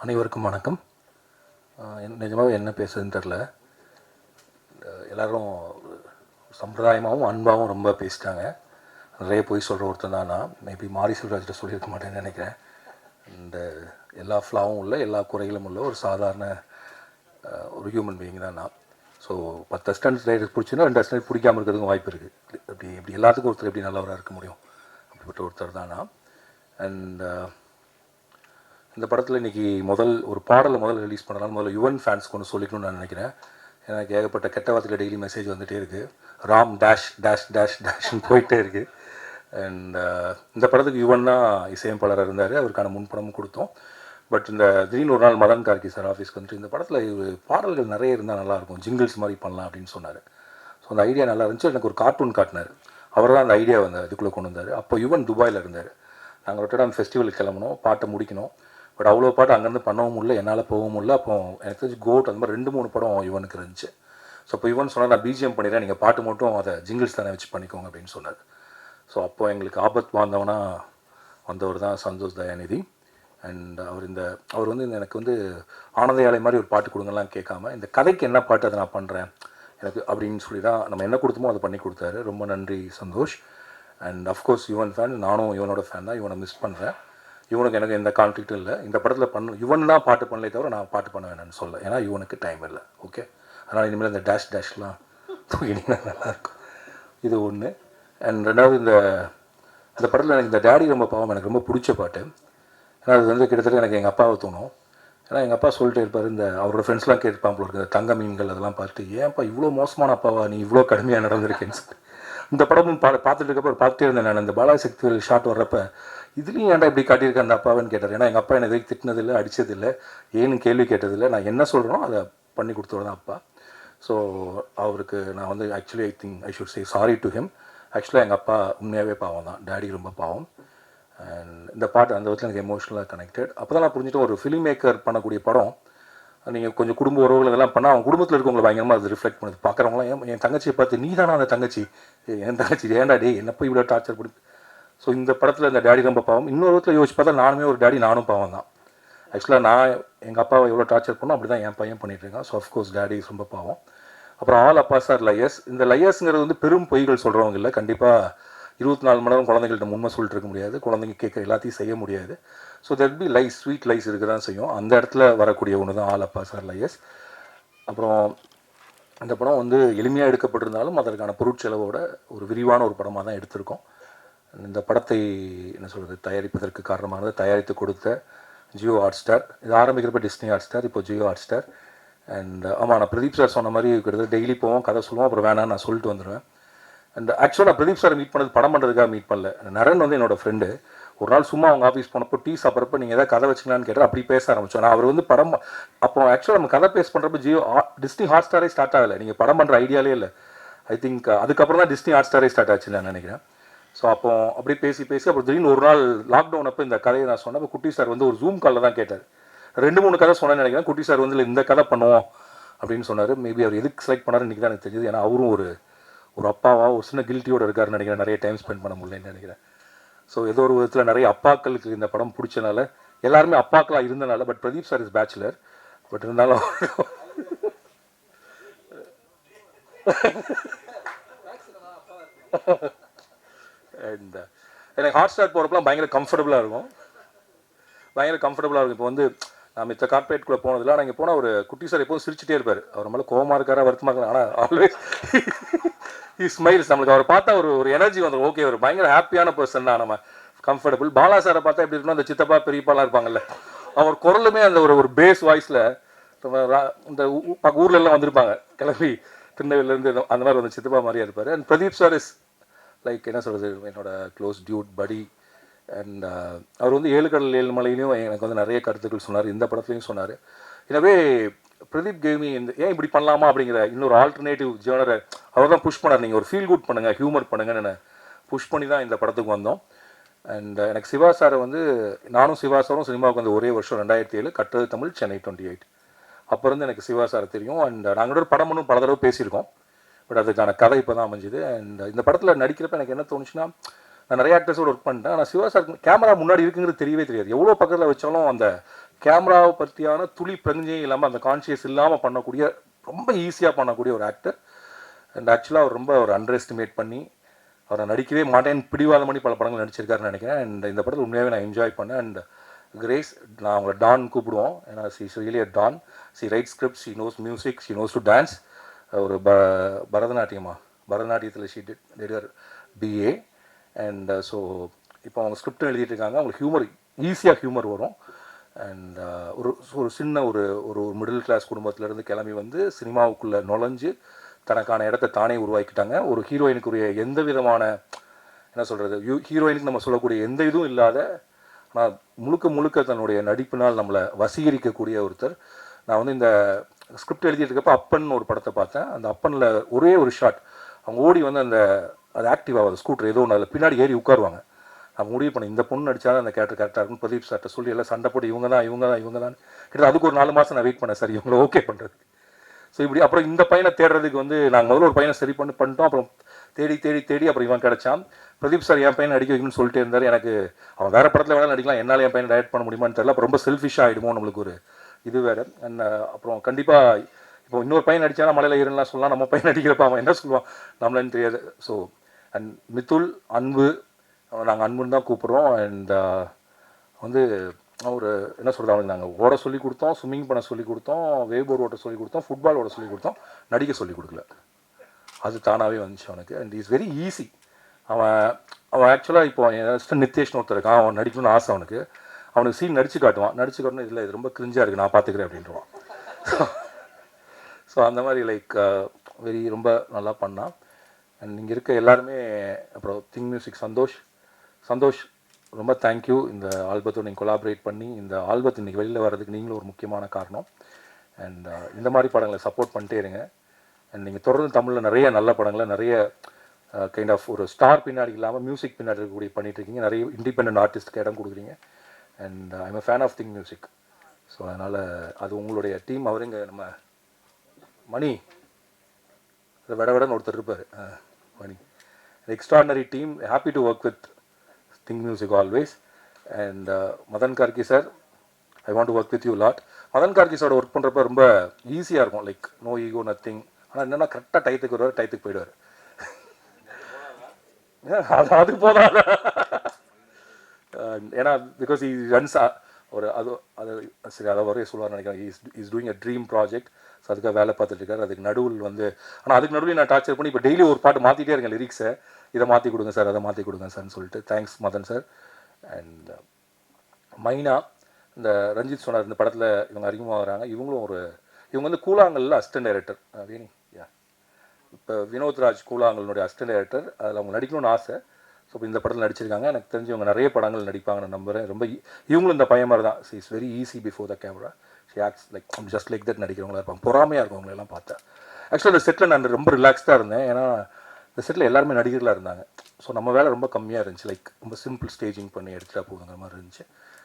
அனைவருக்கும் வணக்கம். நிஜமாகவே என்ன பேசுறதுன்னு தெரில. எல்லோரும் சம்பிரதாயமாகவும் அன்பாகவும் ரொம்ப பேசிட்டாங்க. நிறைய போய் சொல்கிற ஒருத்தன் தான் நான். மேபி மாரி செல்வராஜ்கிட்ட சொல்லியிருக்க மாட்டேன்னு நினைக்கிறேன். இந்த எல்லா ஃப்ளாவும் உள்ள, எல்லா குறைகளும் உள்ள ஒரு சாதாரண ஒரு ஹியூமன் பீயிங் தான் நான். ஸோ 10 அசிஸ்டன்ட் ரைடர் பிடிச்சின்னா 2 அசிஸ்டன்ட் பிடிக்காமல் இருக்கிறதுக்கும் வாய்ப்பு இருக்குது. இப்படி எல்லாத்துக்கும் ஒருத்தர் எப்படி நல்லவராக இருக்க முடியும்? அப்படிப்பட்ட ஒருத்தர் தான் நான். அண்ட் இந்த படத்தில் இன்றைக்கி ஒரு பாடலை ரிலீஸ் பண்ணலாம். முதல்ல யுவன் ஃபேன்ஸ்க்கு ஒன்று சொல்லிக்கணும்னு நான் நினைக்கிறேன். எனக்கு ஏகப்பட்ட கெட்ட வார்த்தையில் டெய்லி மெசேஜ் வந்துகிட்டே இருக்குது. ராம் டேஷ் டேஷ் டேஷ் டேஷ்னு போயிட்டே இருக்குது. அண்ட் இந்த படத்துக்கு யுவன் தான் இசையமைப்பாளராக இருந்தார். அவருக்கான முன்படமும் கொடுத்தோம். பட் இந்த திடீர்னு ஒரு நாள் மதன் கார்கி சார் ஆஃபீஸ்க்கு வந்துட்டு இந்த படத்தில் பாடல்கள் நிறைய இருந்தால் நல்லாயிருக்கும், ஜிங்கிள்ஸ் மாதிரி பண்ணலாம் அப்படின்னு சொன்னார். ஸோ அந்த ஐடியா நல்லா இருந்துச்சு. எனக்கு ஒரு கார்ட்டூன் காட்டினார். அவர் தான் அந்த ஐடியா இதுக்குள்ளே கொண்டு வந்தார். அப்போ யுவன் துபாயில் இருந்தார். நாங்கள் ரொட்டர்டாம் ஃபெஸ்டிவலுக்கு கிளம்பணும், பாட்டை முடிக்கணும். பட் அவ்வளோ பாட்டு அங்கேருந்து பண்ணவும் முடியல, என்னால் போகவும் முடியல. அப்போ எனக்கு தெரிஞ்சு கோட் அந்த மாதிரி 2-3 படம் யுவனுக்கு இருந்துச்சு. ஸோ அப்போ யுவன் சொன்னால் நான் பிஜிஎம் பண்ணிடுறேன், நீங்கள் பாட்டு மட்டும் அதை ஜிங்கிள்ஸ் தானே வச்சு பண்ணிக்கோங்க அப்படின்னு சொன்னார். ஸோ அப்போ எங்களுக்கு ஆபத் வாழ்ந்தவனாக வந்தவர் தான் சந்தோஷ் தயாநிதி. அண்ட் அவர் வந்து எனக்கு ஆனந்த யாழை மாதிரி ஒரு பாட்டு கொடுங்கலாம் கேட்காம, இந்த கதைக்கு என்ன பாட்டு அதை நான் பண்ணுறேன் எனக்கு அப்படின்னு சொல்லி தான் நம்ம என்ன கொடுத்தோமோ அதை பண்ணி கொடுத்தாரு. ரொம்ப நன்றி Santhosh. And of course Yuvan fan, நானும் யுவனோட ஃபேன் தான். யுவனை மிஸ் பண்ணுறேன். யுவனுக்கு எனக்கு எந்த கான்ஃப்ளிக்ட்டும் இல்லை. இந்த படத்தில் யுவன் தான் பாட்டு பண்ணலே தவிர நான் பாட்டு பண்ண வேணான்னு சொல்ல. ஏன்னா யுவனுக்கு டைம் இல்லை. ஓகே, அதனால் இனிமேல் இந்த டேஷ் டேஷ்லாம் தூக்கினீங்கன்னா நல்லாயிருக்கும். இது ஒன்று. அண்ட் ரெண்டாவது, இந்த படத்தில் எனக்கு இந்த டேடி ரொம்ப பாவம் எனக்கு ரொம்ப பிடிச்ச பாட்டு. ஏன்னா அது கிட்டத்தட்ட எனக்கு எங்கள் அப்பாவை தோணும். ஏன்னா எங்கள் அப்பா சொல்லிட்டு இருப்பார், அவரோட ஃப்ரெண்ட்ஸ்லாம் கேட்பான் போல இருக்குது, தங்க மீன்கள் அதெல்லாம் பார்த்துட்டு, ஏன்ப்பா இவ்வளோ மோசமான அப்பாவா நீ, இவ்வளோ கடுமையாக நடந்திருக்கேன்னு சொல்லி. இந்த படமும் பார்த்துட்டு இருக்கப்போ பார்த்துட்டே இருந்தேன் நான். இந்த பாலாசக்தி ஷாட் வர்றப்ப இதுலேயும் ஏன்டா இப்படி காட்டியிருக்கேன் அந்த அப்பாவன்னு கேட்டார். ஏன்னா எங்கள் அப்பா என்னை எதுவும் திட்டினதில்லை, அடித்ததில்லை, ஏன்னு கேள்வி கேட்டதில்லை. நான் என்ன சொல்கிறேனோ அதை பண்ணி கொடுத்தவர் தான் அப்பா. ஸோ அவருக்கு நான் actually I should say sorry to him. ஆக்சுவலாக எங்கள் அப்பா உண்மையாகவே பாவம் தான், டேடி ரொம்ப பாவம். அண்ட் இந்த பாட்டு அந்த விதத்தில் எனக்கு எமோஷ்னலாக கனெக்டட். அப்போ தான் நான் புரிஞ்சுட்டு, ஒரு ஃபிலிம் மேக்கர் பண்ணக்கூடிய படம் நீங்கள் கொஞ்சம் குடும்ப உறவுகள் இதெல்லாம் பண்ணால் அவங்க குடும்பத்தில் இருக்கவங்களை பயங்கரமாக அது ரிஃப்ளெக்ட் பண்ணுது. பார்க்குறவங்களாம் என் தங்கச்சியை பார்த்து, நீ தானே அந்த தங்கச்சி, என் தங்கச்சி ஏன்டா டே என்னப்போ இவ்வளோ டார்ச்சர் பண்ணி. ஸோ இந்த படத்தில் இந்த டேடி ரொம்ப பாவம். இன்னொரு விதத்தில் யோசிச்சு பார்த்தா நானுமே ஒரு டேடி, நானும் பாவம் தான். ஆக்சுவலாக நான் எங்கள் அப்பாவை எவ்வளோ டார்ச்சர் பண்ணோம் அப்படி தான் என் பையன் பண்ணிகிட்ருக்கான். ஸோ அஃப்கோர்ஸ் டேடி ரொம்ப பாவம். அப்புறம் ஆல் அப்பாஸ் ஆர் லையர்ஸ். இந்த லையர்ஸுங்கிறது பெரும் பொய்கள் சொல்கிறவங்க இல்லை. கண்டிப்பாக 24 மணி நேரம் குழந்தைகள்கிட்ட உண்மை சொல்லிட்டு இருக்க முடியாது, குழந்தைங்க கேட்குற எல்லாத்தையும் செய்ய முடியாது. So that be lies, sweet lies இருக்க தான் செய்யும். அந்த இடத்துல வரக்கூடிய ஒன்று தான் ஆல் அப்பாஸ் ஆர் லையர்ஸ். அப்புறம் இந்த படம் எளிமையாக எடுக்கப்பட்டிருந்தாலும் அதற்கான பொருட்செலவோட ஒரு விரிவான ஒரு படமாக தான் எடுத்திருக்கோம். இந்த படத்தை என்ன சொல்கிறது, தயாரிப்பதற்கு காரணமானது தயாரித்து கொடுத்த ஜியோ ஹாட்ஸ்டார். இது ஆரம்பிக்கிறப்ப டிஸ்னி ஹாட்ஸ்டார், இப்போ ஜியோ ஹாட்ஸ்டார். அண்ட் ஆமாம், நான் பிரதீப் சார் சொன்ன மாதிரி கிட்டத்தட்ட டெய்லி போவோம், கதை சொல்லுவோம், அப்புறம் வேணான்னு நான் சொல்லிட்டு வந்துடுவேன். அண்ட் ஆக்சுவலாக நான் பிரதீப் சாரை மீட் பண்ணது படம் பண்ணுறதுக்காக மீட் பண்ணல. நரன் என்னோடய ஃப்ரெண்டு. ஒரு நாள் சும்மா அவங்க ஆஃபீஸ் போனப்போ டீ சாப்பிட்றப்ப நீங்கள் எதாவது கதை வச்சுக்கலான்னு கேட்டால் அப்படி பேச ஆரம்பித்தோம். நான் அவர் படம் அப்போ ஆக்சுவலாக நம்ம கதை பேஸ் பண்ணுறப்ப டிஸ்னி ஹாட்ஸ்டாரே ஸ்டார்ட் ஆகலை. நீங்கள் படம் பண்ணுற ஐடியாலே இல்லை. ஐ திங்க் அதுக்கப்புறம் தான் டிஸ்னி ஹாட்ஸ்டாரே ஸ்டார்ட் ஆச்சு நான் நினைக்கிறேன். ஸோ அப்போ அப்படி பேசி அப்புறம் திடீர்னு ஒரு நாள் லாக்டவுன் அப்போ இந்த கதையை நான் சொன்னேன். அப்போ குட்டி சார் ஒரு ஜூம் காலில் தான் கேட்டார். 2-3 கதை சொன்னேன்னு நினைக்கிறேன். குட்டி சார் இந்த கதை பண்ணுவோம் அப்படின்னு சொன்னார். மேபி அவர் எதுக்கு செலக்ட் பண்ணார் இன்றைக்கி தான் எனக்கு தெரியுது. ஏன்னா அவரும் ஒரு அப்பாவாக ஒரு சின்ன கில்ட்டியோடு இருக்காருன்னு நினைக்கிறேன். நிறைய டைம் ஸ்பெண்ட் பண்ண முடியலன்னு நினைக்கிறேன். ஸோ ஏதோ ஒரு விதத்தில் நிறைய அப்பாக்களுக்கு இந்த படம் பிடிச்சனால, எல்லாருமே அப்பாக்களாக இருந்தனால. But Pradeep sir is bachelor. But இருந்தாலும் அண்ட் எனக்கு ஹாட்ஸ்டார் போகிறப்பலாம் பயங்கர கம்ஃபர்டபுளாக இருக்கும். இப்போ நான் மித்த கார்பரேட்குள்ளே போனதில்லை. ஆனால் இங்கே போனால் ஒரு குட்டி சார் எப்போதும் சிரிச்சுட்டே இருப்பார். அவர் மேலே கோவமாக இருக்காரா வருத்தமாக இருக்காரு, ஆனால் ஆல்வேஸ் ஸ்மைல்ஸ். நம்மளுக்கு அவரை பார்த்தா ஒரு எனர்ஜி வந்துடும். ஓகே, ஒரு பயங்கர ஹாப்பியான பர்சன் தான். நம்ம கம்ஃபர்டபுள். பாலா சாரை பார்த்தா எப்படி இருக்கணும், அந்த சித்தப்பா பெரியப்பாலாம் இருப்பாங்கல்ல, அவர் குரலுமே அந்த ஒரு பேஸ் வாய்ஸில் இந்த ஊர்லெல்லாம் வந்திருப்பாங்க கிளம்பி திருநெல்வேலியிலேருந்து, அந்த மாதிரி சித்தப்பா மாதிரியாக இருப்பார். And Pradeep sir is like என்ன சொல்கிறது, என்னோட க்ளோஸ் டியூட் படி. அண்ட் அவர் 7 கடல் 7 மலையிலையும் எனக்கு நிறைய கருத்துக்கள் சொன்னார். இந்த படத்துலையும் சொன்னார். எனவே பிரதீப் கேமி ஏன் இப்படி பண்ணலாமா அப்படிங்கிற இன்னொரு ஆல்டர்னேட்டிவ் ஜேர்னரை அவர் தான் புஷ் பண்ணார். நீங்கள் ஒரு ஃபீல் குட் பண்ணுங்கள், ஹியூமர் பண்ணுங்கன்னு புஷ் பண்ணி தான் இந்த படத்துக்கு வந்தோம். அண்ட் எனக்கு சிவா சாரை நானும் சிவா சாரும் சினிமாவுக்கு ஒரே வருஷம் 2007 கட்டுறது தமிழ், சென்னை 28. அப்போ இருந்து எனக்கு சிவா சாரை தெரியும். அண்ட் நாங்கள் ஒரு படம் பல தடவை பேசியிருக்கோம். பட் அதுக்கான கதை இப்போ தான் அமைஞ்சுது. அண்ட் இந்த படத்தில் நடிக்கிறப்ப எனக்கு என்ன தோணுச்சுன்னா, நான் நிறைய ஆக்டர்ஸோடு ஒர்க் பண்ணிட்டேன். ஆனால் சிவா சார் கேமரா முன்னாடி இருக்குங்கிறது தெரியவே தெரியாது. எவ்வளோ பக்கத்தில் வச்சாலும் அந்த கேமராவை பற்றியான துளி பிரஞ்சையும் இல்லாமல் அந்த கான்ஷியஸ் இல்லாமல் பண்ணக்கூடிய ரொம்ப ஈஸியாக பண்ணக்கூடிய ஒரு ஆக்டர். அண்ட் ஆக்சுவலாக அவர் ரொம்ப ஒரு அண்டர் எஸ்டிமேட் பண்ணி அவரை நடிக்கவே மாட்டேன்னு பிடிவாதம் பண்ணி பல படங்கள் நடிச்சிருக்காருன்னு நினைக்கிறேன். அண்ட் இந்த படத்தில் உண்மையாகவே நான் என்ஜாய் பண்ணேன். அண்ட் கிரேஸ், நான் அவங்கள டான் கூப்பிடுவோம், ஏன்னா she is really a don. She write script, she knows music, she knows to dance. ஒரு பரதநாட்டியத்தில் she did BA. And so இப்போ அவங்க ஸ்கிரிப்டும் எழுதிட்டு இருக்காங்க. அவங்களுக்கு ஹியூமர், ஈஸியாக ஹியூமர் வரும். அண்ட் ஒரு சின்ன ஒரு மிடில் கிளாஸ் குடும்பத்திலேருந்து கிளம்பி வந்து சினிமாவுக்குள்ளே நுழைஞ்சு தனக்கான இடத்த தானே உருவாக்கிட்டாங்க. ஒரு ஹீரோயினுக்குரிய எந்த விதமான என்ன சொல்கிறது, ஹீரோயினுக்கு நம்ம சொல்லக்கூடிய எந்த இதுவும் இல்லாத, ஆனால் முழுக்க தன்னுடைய நடிப்பினால் நம்மளை வசீகரிக்கக்கூடிய ஒருத்தர். நான் வந்து இந்த ஸ்கிரிப்ட் எழுதிட்டு இருக்கப்போ அப்பன் ஒரு படத்தை பார்த்தேன். அந்த அப்பனில் ஒரே ஒரு ஷாட், அவங்க ஓடி வந்து அது ஆக்டிவ் ஆகாது ஸ்கூட்டர் ஏதோ ஒன்று, அதில் பின்னாடி ஏறி உட்காருவாங்க. நான் முடிவு பண்ணேன் இந்த பொண்ணு நடிச்சாலும் அந்த கேரக்டர் கரெக்டாக இருக்குன்னு பிரதீப் சார்ட்ட சொல்லி எல்லாம் சண்டை போட்டு இவங்க தான் கிட்ட அதுக்கு ஒரு 4 மாதம் நான் வெயிட் பண்ணேன் சார் இவங்களை ஓகே பண்ணுறதுக்கு. ஸோ இப்படி அப்புறம் இந்த பையனை தேடுறதுக்கு வந்து நாங்கள் முதல்ல ஒரு பையனை சரி பண்ணிட்டோம். அப்புறம் தேடி அப்புறம் இவன் கிடச்சான். பிரதீப் சார் என் பையனை நடிக்க வைக்கணும்னு சொல்லிட்டு இருந்தார். எனக்கு அவன் வேறு படத்தில் வேணாலும் நடிக்கலாம், என்னால் என் பையனை டைரக்ட் பண்ண முடியுமான்னு தெரியல. அப்புறம் ரொம்ப செல்ஃபிஷாக ஆகிடுமோ நம்மளுக்கு ஒரு இது வேறு. அண்ட் அப்புறம் கண்டிப்பாக இப்போ இன்னொரு பையன் நடித்தானா மலையில் ஏறுலாம் சொல்லலாம், நம்ம பையன் நடிக்கிறப்ப அவன் என்ன சொல்லுவான் நம்மளன்னு தெரியாது. ஸோ அண்ட் மித்துல், அன்பு, நாங்கள் அன்புன்னு தான் கூப்பிட்றோம். அண்ட் வந்து ஒரு என்ன சொல்கிறது, அவனுக்கு நாங்கள் ஓட சொல்லி கொடுத்தோம், ஸ்விம்மிங் பண்ண சொல்லி கொடுத்தோம், வேவ்போர்டு ஓட்ட சொல்லி கொடுத்தோம், ஃபுட்பால் ஓட சொல்லி கொடுத்தோம், நடிக்க சொல்லி கொடுக்கல. அது தானாகவே வந்துச்சு அவனுக்கு. And is very easy. அவன் ஆக்சுவலாக இப்போ என் நித்தேஷ்னு ஒருத்தர் இருக்கான், அவன் நடிக்கணும்னு ஆசை அவனுக்கு. அவனுக்கு சீன் நடிச்சு காட்டணும் இதில் இது ரொம்ப கிரிஞ்சாக இருக்குது, நான் பார்த்துக்கிறேன் அப்படின்ட்டுவான். ஸோ அந்த மாதிரி லைக் ரொம்ப நல்லா பண்ணான். அண்ட் இங்கே இருக்க எல்லாருமே, அப்புறம் திங் மியூசிக் சந்தோஷ் ரொம்ப தேங்க்யூ. இந்த ஆல்பத்தோடு நீங்கள் கொலாபரேட் பண்ணி இந்த ஆல்பத்தை இன்றைக்கி வெளியில் வர்றதுக்கு நீங்களும் ஒரு முக்கியமான காரணம். அண்ட் இந்த மாதிரி படங்களை சப்போர்ட் பண்ணிட்டே இருங்க. அண்ட் நீங்கள் தொடர்ந்து தமிழில் நிறைய நல்ல படங்களை, நிறைய கைண்ட் ஆஃப் ஒரு ஸ்டார் பின்னாடி இல்லாமல் மியூசிக் பின்னாடி இருக்கக்கூடிய பண்ணிகிட்ருக்கீங்க. நிறைய இண்டிபெண்டன்ட் ஆர்டிஸ்ட்டுக்கு இடம் கொடுக்குறீங்க. And I'm a fan of thing music. So அதனால் அது உங்களுடைய டீம். அவர் இங்கே நம்ம மணி விடன்னு ஒருத்தர் இருப்பார், Mani. Extraordinary team, happy to work with Think music always. And Madhan Karky sir, I want to work with you lot. Madhan Karky சாரோட ஒர்க் பண்ணுறப்ப ரொம்ப ஈஸியாக இருக்கும், லைக் நோ ஈகோ நத்திங். ஆனால் என்னென்னா கரெக்டாக டயத்துக்கு வருவார், டயத்துக்கு போயிடுவார். அது போதாத, ஏன்னா பிகாஸ் ஈ ரன்ஸ் ஒரு அது சரி அதை வரைய சொல்லுவார் நினைக்கிறேன். Is doing a dream project. So அதுக்காக வேலை பார்த்துட்டு இருக்காரு. அதுக்கு நடுவில் வந்து, ஆனால் அதுக்கு நடுவில் நான் டார்ச்சர் பண்ணி இப்போ டெய்லி ஒரு பாட்டு மாற்றிட்டே இருக்கேன், லிரிக்ஸை. இதை மாற்றி கொடுங்க சார், அதை மாற்றி கொடுங்க சார்னு சொல்லிட்டு. Thanks Madan sir. அண்ட் மைனா, இந்த ரஞ்சித் சொன்னார் இந்த படத்தில் இவங்க அறிமுகமாகறாங்க. இவங்க வந்து கூழாங்கல்ல அசிஸ்டன்ட் டைரக்டர் வேணி. இப்போ வினோத்ராஜ் கூழாங்கல்னுடைய அசிஸ்டன்ட் டைரக்டர். அதில் அவங்க நடிக்கணும்னு ஆசை. ஸோ இப்போ இந்த படத்தில் நடிச்சிருக்காங்க. எனக்கு தெரிஞ்சு இவங்க நிறைய படங்கள் நடிப்பாங்கன்னு நம்புகிறேன். ரொம்ப இவங்களும் இந்த பையன் மாதிரி தான். Is very easy before the camera. She acts like just like that நடிக்கிறவங்களா இருப்பாங்க. பொறாமையாக இருக்கும் அவங்களெல்லாம் பார்த்தா. ஆக்சுவலாக இந்த செட்டில் நான் ரொம்ப ரிலாக்ஸ்டாக இருந்தேன். ஏன்னா இந்த செட்டில் எல்லாருமே நடிகர்களாக இருந்தாங்க. ஸோ நம்ம வேலை ரொம்ப கம்மியாக இருந்துச்சு. லைக் ரொம்ப சிம்பிள் ஸ்டேஜிங் பண்ணி எடுத்துகிட்டா போகுங்கிற மாதிரி இருந்துச்சு.